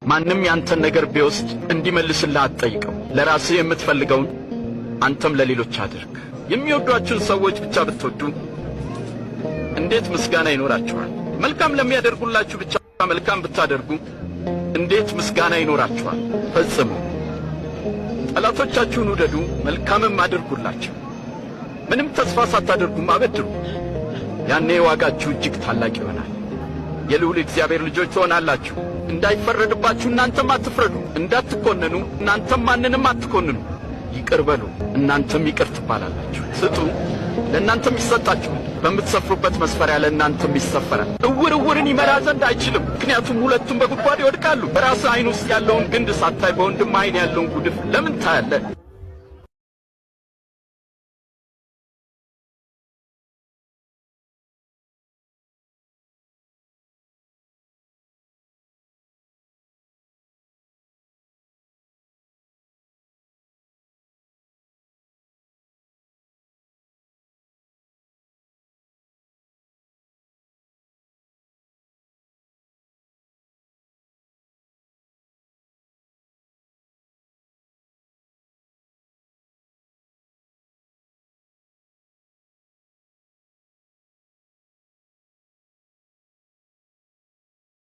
ማንም ያንተን ነገር ቢወስድ እንዲመልስልህ አትጠይቀው። ለራስህ የምትፈልገውን አንተም ለሌሎች አድርግ። የሚወዷችሁን ሰዎች ብቻ ብትወዱ እንዴት ምስጋና ይኖራችኋል? መልካም ለሚያደርጉላችሁ ብቻ መልካም ብታደርጉ እንዴት ምስጋና ይኖራችኋል? ፈጽሙ። ጠላቶቻችሁን ውደዱ፣ መልካምም አድርጉላቸው። ምንም ተስፋ ሳታደርጉም አበድሩ። ያኔ ዋጋችሁ እጅግ ታላቅ ይሆናል። የልዑል እግዚአብሔር ልጆች ትሆናላችሁ። እንዳይፈረድባችሁ እናንተም አትፍረዱ። እንዳትኮነኑ እናንተም ማንንም አትኮንኑ። ይቅር በሉ፣ እናንተም ይቅር ትባላላችሁ። ስጡ፣ ለእናንተም ይሰጣችኋል። በምትሰፍሩበት መስፈሪያ ለእናንተም ይሰፈራል። ዕውር ዕውርን ይመራ ዘንድ አይችልም፣ ምክንያቱም ሁለቱም በጉድጓድ ይወድቃሉ። በራስህ ዓይን ውስጥ ያለውን ግንድ ሳታይ በወንድምህ ዓይን ያለውን ጉድፍ ለምን ታያለህ?